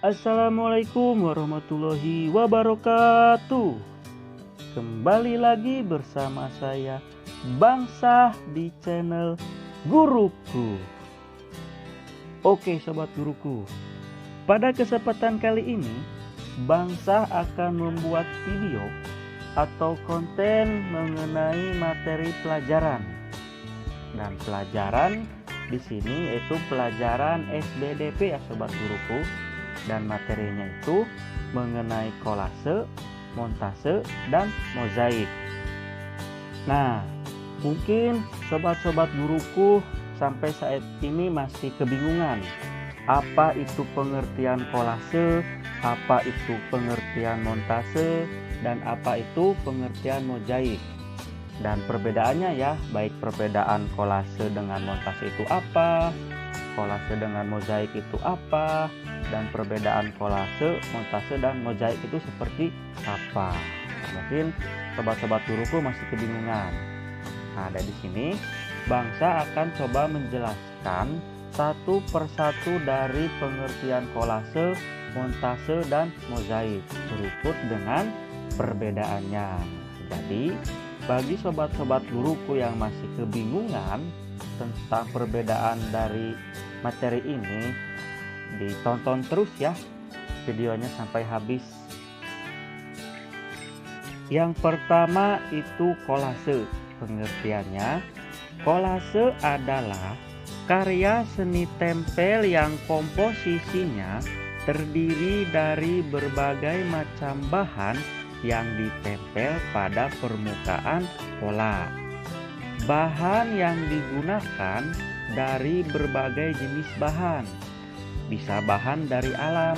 Assalamualaikum warahmatullahi wabarakatuh. Kembali lagi bersama saya Bang Sah di channel Guruku. Oke sobat guruku, pada kesempatan kali ini Bang Sah akan membuat video atau konten mengenai materi pelajaran. Dan pelajaran di sini yaitu pelajaran SBDP ya sobat guruku. Dan materinya itu mengenai kolase, montase, dan mozaik. Nah, mungkin sobat-sobat guruku sampai saat ini masih kebingungan. Apa itu pengertian kolase, apa itu pengertian montase, dan apa itu pengertian mozaik. Dan perbedaannya ya, baik perbedaan kolase dengan montase itu apa, kolase dengan mozaik itu apa, dan perbedaan kolase, montase, dan mozaik itu seperti apa. Nah, mungkin sobat-sobat guruku masih kebingungan. Nah, dari sini Bang Sah akan coba menjelaskan satu persatu dari pengertian kolase, montase, dan mozaik berikut dengan perbedaannya. Jadi, bagi sobat-sobat guruku yang masih kebingungan tentang perbedaan dari materi ini, ditonton terus ya videonya sampai habis. Yang pertama itu kolase. Pengertiannya, kolase adalah karya seni tempel yang komposisinya terdiri dari berbagai macam bahan yang ditempel pada permukaan pola. Bahan yang digunakan dari berbagai jenis bahan, bisa bahan dari alam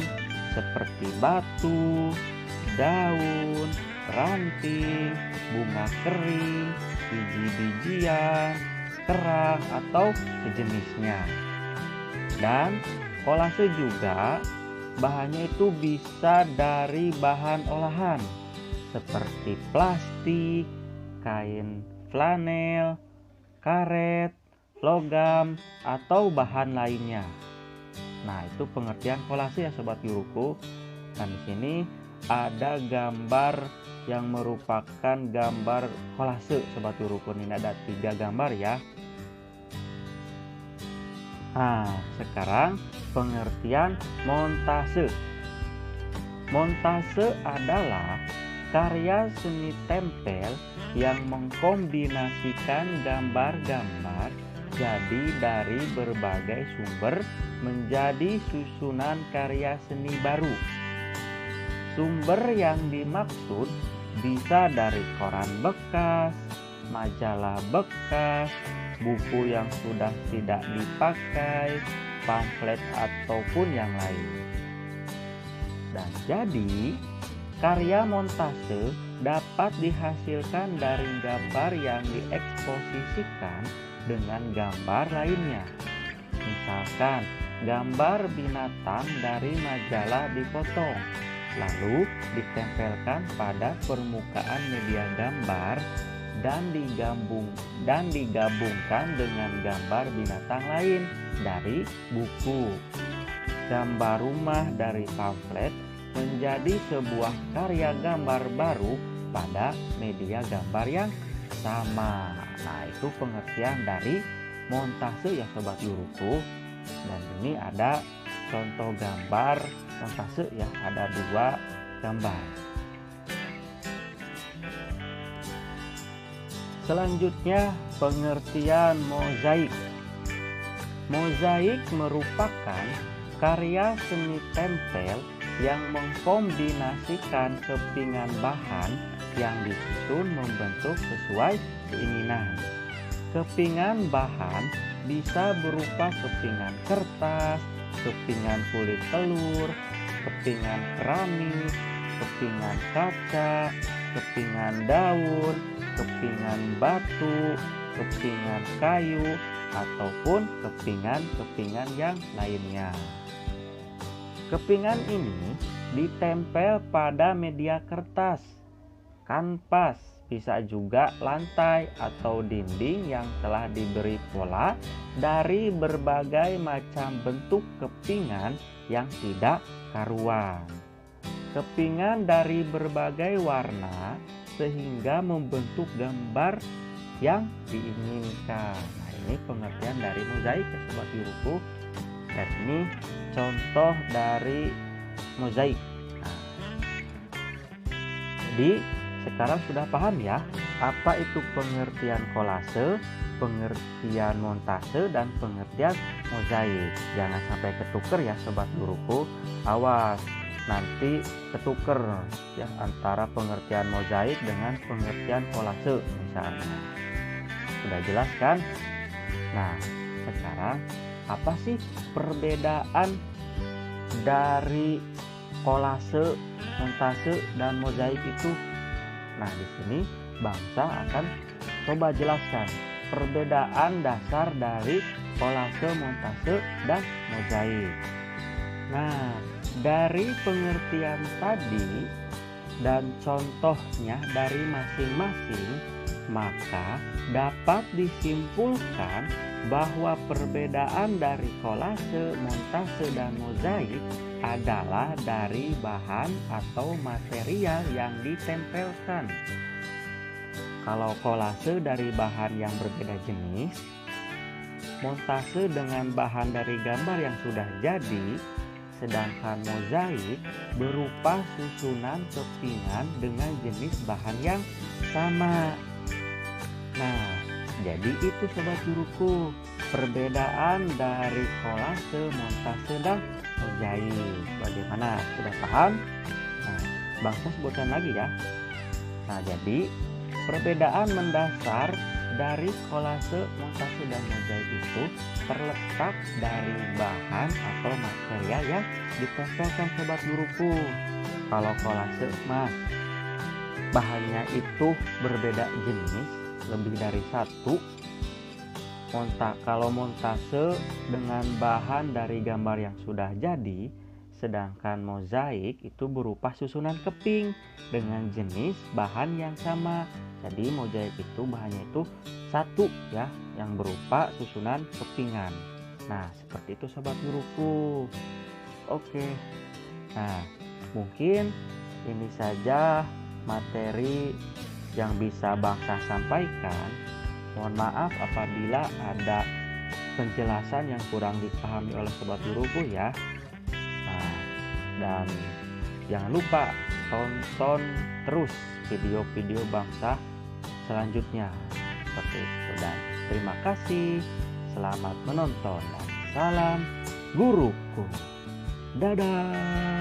seperti batu, daun, ranting, bunga kering, biji-bijian, kerang, atau sejenisnya. Dan kolase juga bahannya itu bisa dari bahan olahan seperti plastik, kain flanel, karet, logam, atau bahan lainnya. Nah, itu pengertian kolase ya sobat guruku. Dan di sini ada gambar yang merupakan gambar kolase sobat guruku. Ini ada 3 gambar ya. Nah, sekarang pengertian montase. Montase adalah karya seni tempel yang mengkombinasikan gambar-gambar jadi dari berbagai sumber menjadi susunan karya seni baru. Sumber yang dimaksud bisa dari koran bekas, majalah bekas, buku yang sudah tidak dipakai, pamflet ataupun yang lain. Dan jadi karya montase dapat dihasilkan dari gambar yang dieksposisikan dengan gambar lainnya. Misalkan gambar binatang dari majalah dipotong lalu ditempelkan pada permukaan media gambar dan digabungkan dengan gambar binatang lain dari buku. Gambar rumah dari pamflet menjadi sebuah karya gambar baru pada media gambar yang sama. Nah, itu pengertian dari montase ya sobat guruku. Dan ini ada contoh gambar montase ya, ada 2 gambar. Selanjutnya pengertian mozaik. Mozaik merupakan karya seni tempel yang mengkombinasikan kepingan bahan yang disusun membentuk sesuai keinginan. Kepingan bahan bisa berupa kepingan kertas, kepingan kulit telur, kepingan keramik, kepingan kaca, kepingan daun, kepingan batu, kepingan kayu, ataupun kepingan-kepingan yang lainnya. Kepingan ini ditempel pada media kertas, kanvas, bisa juga lantai atau dinding yang telah diberi pola dari berbagai macam bentuk kepingan yang tidak karuan. Kepingan dari berbagai warna sehingga membentuk gambar yang diinginkan. Nah, ini pengertian dari mozaik ya sobat guruku. Dan ini contoh dari mozaik. Nah, jadi sekarang sudah paham ya apa itu pengertian kolase, pengertian montase, dan pengertian mozaik. Jangan sampai ketuker ya sobat guruku. Awas, nanti ketuker ya antara pengertian mozaik dengan pengertian kolase misalnya. Sudah jelas kan? Nah, sekarang apa sih perbedaan dari kolase, montase, dan mozaik itu? Nah, di sini Bangsa akan coba jelaskan perbedaan dasar dari kolase, montase, dan mozaik. Nah, dari pengertian tadi dan contohnya dari masing-masing, maka dapat disimpulkan bahwa perbedaan dari kolase, montase, dan mozaik adalah dari bahan atau material yang ditempelkan. Kalau kolase dari bahan yang berbeda jenis, montase dengan bahan dari gambar yang sudah jadi, sedangkan mozaik berupa susunan kepingan dengan jenis bahan yang sama. Nah, jadi itu sobat guruku, perbedaan dari kolase, montase, dan mozaik. Bagaimana? Sudah paham? Nah, Bangsa sebutkan lagi ya. Nah, jadi perbedaan mendasar dari kolase, montase, dan mozaik itu terletak dari bahan atau material yang ditempelkan sobat guruku. Kalau kolase bahannya itu berbeda jenis, lebih dari satu. Kalau montase dengan bahan dari gambar yang sudah jadi, sedangkan mozaik itu berupa susunan keping dengan jenis bahan yang sama. Jadi mozaik itu bahannya itu satu ya, yang berupa susunan kepingan. Nah, seperti itu sobat guruku. Oke. Nah, mungkin ini saja materi yang bisa Bangsa sampaikan. Mohon maaf apabila ada penjelasan yang kurang dipahami oleh sobat guruku ya. Nah, dan jangan lupa tonton terus video-video Bangsa selanjutnya seperti itu. Dan terima kasih, selamat menonton dan salam guruku. Dadah.